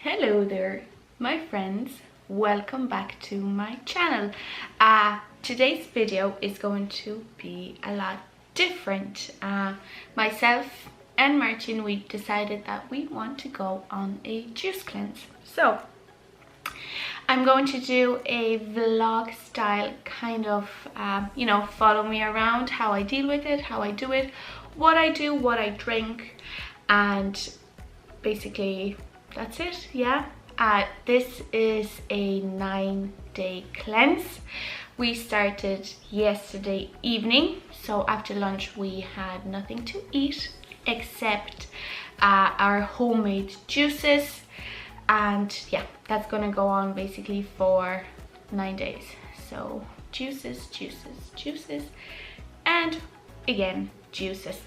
Hello there, my friends. Welcome back to my channel. Today's video is going to be a lot different. Myself and Martin, we decided that we want to go on a juice cleanse. So I'm going to do a vlog style kind of, follow me around, how I deal with it, how I do it, what I do, what I drink, and basically that's it. Yeah, this is a 9-day cleanse. We started yesterday evening, so after lunch we had nothing to eat except our homemade juices, and yeah, that's gonna go on basically for 9 days. So juices, and again juices.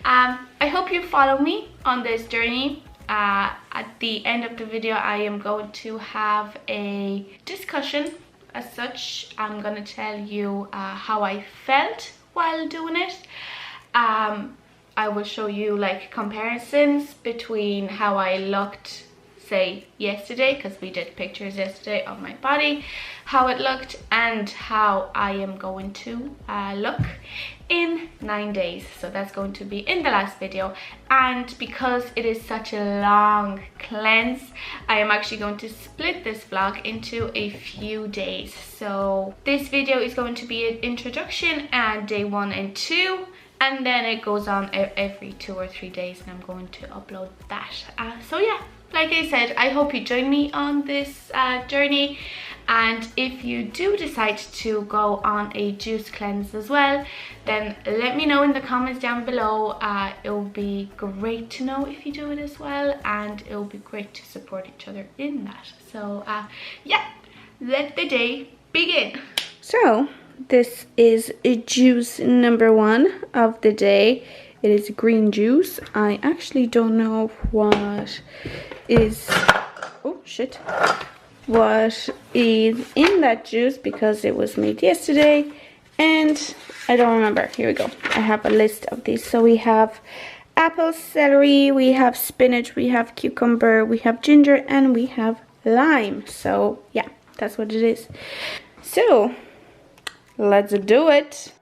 I hope you follow me on this journey. At the end of the video I am going to have a discussion as such. I'm gonna tell you how I felt while doing it. I will show you like comparisons between how I looked, say yesterday, because we did pictures yesterday of my body, how it looked, and how I am going to look in 9 days. So that's going to be in the last video, and because it is such a long cleanse, I am actually going to split this vlog into a few days. So this video is going to be an introduction and day 1 and 2, and then it goes on every 2 or 3 days, and I'm going to upload that. So yeah, like I said, I hope you join me on this journey. And if you do decide to go on a juice cleanse as well, then let me know in the comments down below. It will be great to know if you do it as well, and it will be great to support each other in that. So yeah, let the day begin. So this is a juice number 1 of the day. It is green juice. I actually don't know what is what is in that juice because it was made yesterday and I don't remember. Here we go. I have a list of these. So we have apple, celery, we have spinach, we have cucumber, we have ginger, and we have lime. So yeah, that's what it is. So let's do it.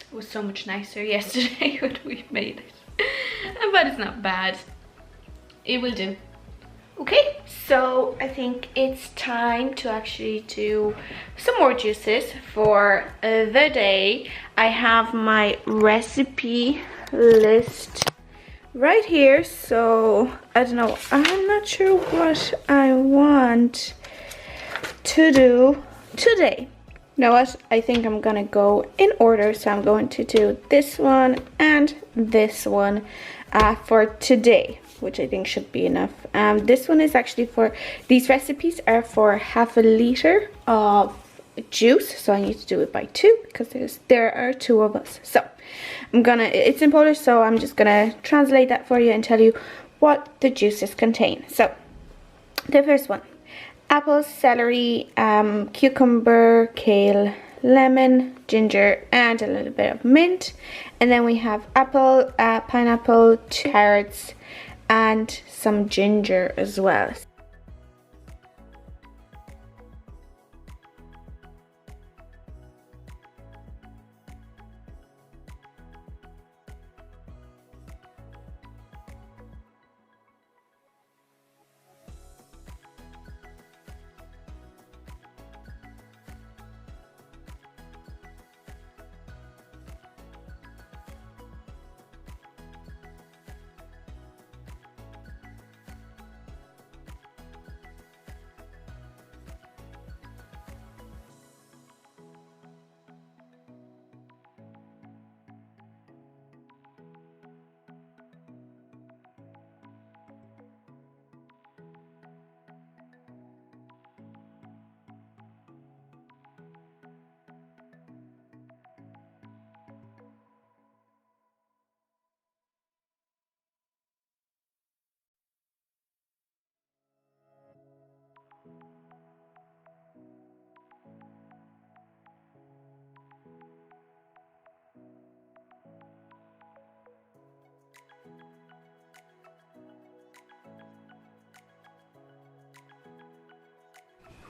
It was so much nicer yesterday when we made it, but it's not bad. It will do. Okay, so I think it's time to actually do some more juices for the day. I have my recipe list right here, so I don't know, I'm not sure what I want to do today. You know what, I think I'm gonna go in order, so I'm going to do this one and this one for today, which I think should be enough. This one is actually for, these recipes are for half a liter of juice, so I need to do it by 2 because there are 2 of us. So I'm gonna, it's in Polish, so I'm just gonna translate that for you and tell you what the juices contain. So the first one: apple, celery, cucumber, kale, lemon, ginger, and a little bit of mint. And then we have apple, pineapple, carrots, and some ginger as well.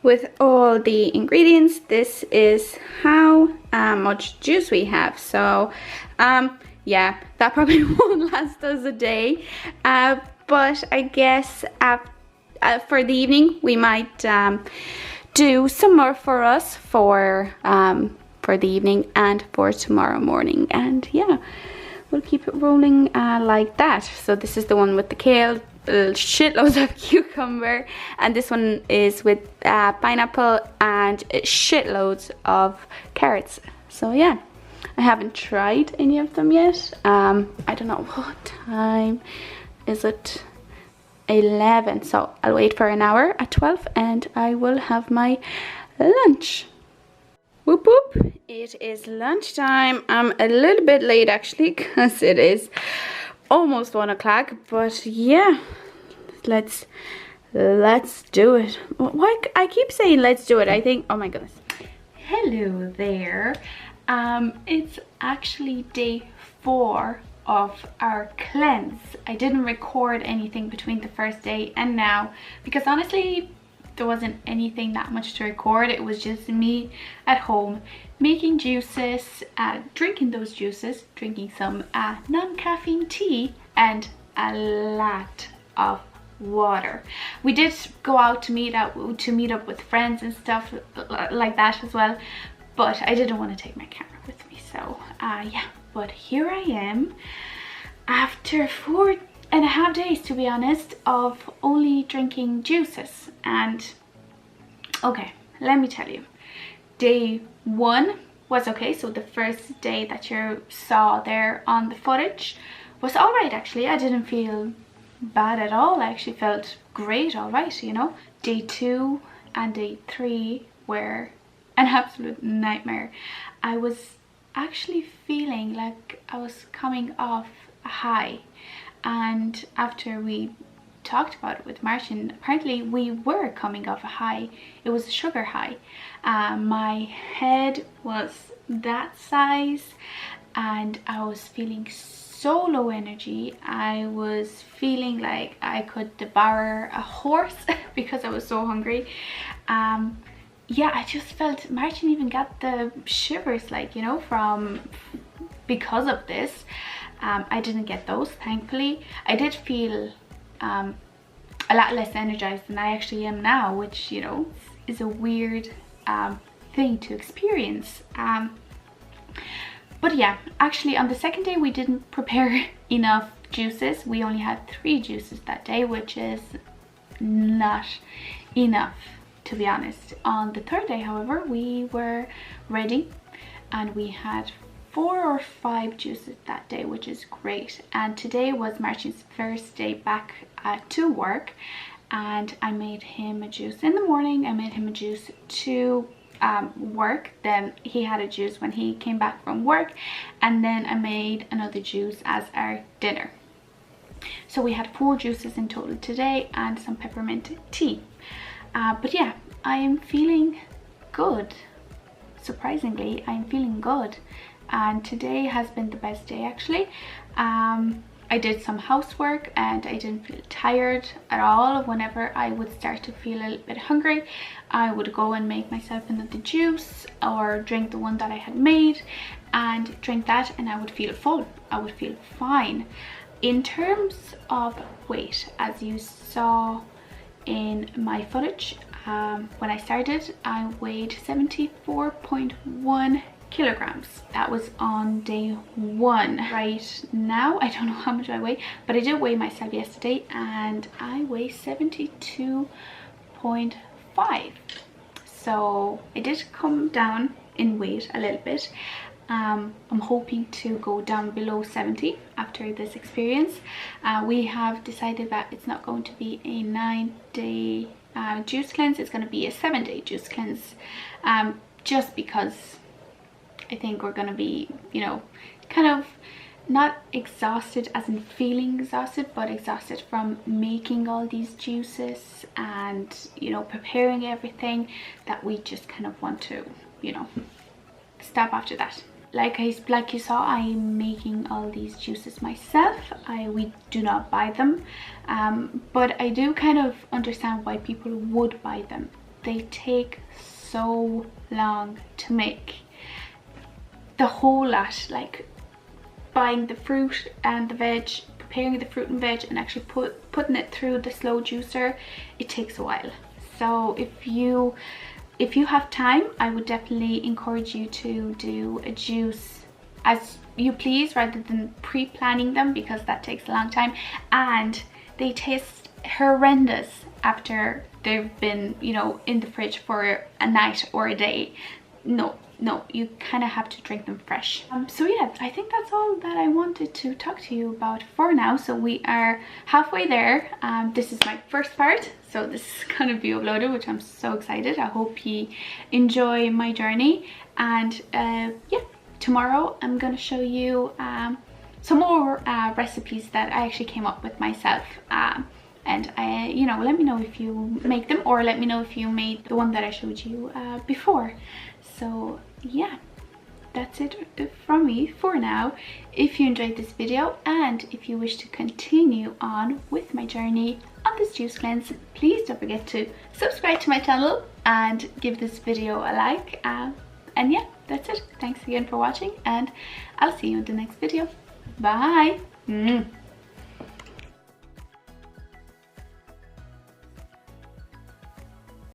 with all the ingredients, this is how much juice we have. So yeah, that probably won't last us a day, but I guess for the evening we might do some more for us for the evening and for tomorrow morning. And yeah, we'll keep it rolling like that. So this is the one with the kale, shitloads of cucumber, and this one is with pineapple and shitloads of carrots. So yeah, I haven't tried any of them yet. I don't know what time is it. 11, so I'll wait for an hour at 12 and I will have my lunch. Whoop whoop, it is lunchtime. I'm a little bit late actually because it is almost 1 o'clock, but yeah, let's do it. Why I keep saying let's do it? I think, oh my goodness. Hello there. It's actually day 4 of our cleanse. I didn't record anything between the first day and now because honestly there wasn't anything that much to record. It was just me at home making juices, drinking those juices, drinking some non-caffeine tea and a lot of water. We did go out to meet up with friends and stuff like that as well, but I didn't want to take my camera with me, so yeah. But here I am after 4.5 days, to be honest, of only drinking juices. And okay, let me tell you, day 1 was okay. So the first day that you saw there on the footage was all right actually. I didn't feel bad at all. I actually felt great, all right, you know. Day 2 and day 3 were an absolute nightmare. I was actually feeling like I was coming off a high, and after we talked about it with Martin, apparently we were coming off a high. It was a sugar high. My head was that size and I was feeling so low energy. I was feeling like I could devour a horse because I was so hungry. Yeah, I just felt, Martin even got the shivers, like, you know, because of this. I didn't get those, thankfully. I did feel a lot less energized than I actually am now, which, you know, is a weird thing to experience. But yeah, actually on the second day we didn't prepare enough juices. We only had 3 juices that day, which is not enough, to be honest. On the third day, however, we were ready and we had 4 or 5 juices that day, which is great. And today was Martin's first day back to work, and I made him a juice in the morning. I made him a juice to work, then he had a juice when he came back from work, and then I made another juice as our dinner. So we had 4 juices in total today and some peppermint tea. But yeah, I am feeling good. Surprisingly, I'm feeling good, and today has been the best day actually. I did some housework and I didn't feel tired at all. Whenever I would start to feel a little bit hungry, I would go and make myself another juice or drink the one that I had made and drink that, and I would feel full. I would feel fine. In terms of weight, as you saw in my footage, when I started I weighed 74.1 kilograms. That was on day 1. Right now I don't know how much I weigh, but I did weigh myself yesterday and I weigh 72.5. so I did come down in weight a little bit. I'm hoping to go down below 70 after this experience. We have decided that it's not going to be a 9-day juice cleanse, it's going to be a 7-day juice cleanse, just because I think we're going to be, you know, kind of not exhausted as in feeling exhausted, but exhausted from making all these juices and, you know, preparing everything, that we just kind of want to, you know, stop after that. Like you saw, I'm making all these juices myself. We do not buy them, but I do kind of understand why people would buy them. they take so long to make. The whole lot, like buying the fruit and the veg, preparing the fruit and veg, and actually putting it through the slow juicer, it takes a while. So if you have time, I would definitely encourage you to do a juice as you please rather than pre-planning them, because that takes a long time and they taste horrendous after they've been, you know, in the fridge for a night or a day. No, you kind of have to drink them fresh. So yeah, I think that's all that I wanted to talk to you about for now. So we are halfway there. This is my first part, so this is gonna be uploaded, which I'm so excited. I hope you enjoy my journey, and yeah, tomorrow I'm gonna show you some more recipes that I actually came up with myself. And you know, let me know if you make them, or let me know if you made the one that I showed you before. So yeah, that's it from me for now. If you enjoyed this video and if you wish to continue on with my journey on this juice cleanse, please don't forget to subscribe to my channel and give this video a like. And yeah, that's it. Thanks again for watching, and I'll see you in the next video. Bye.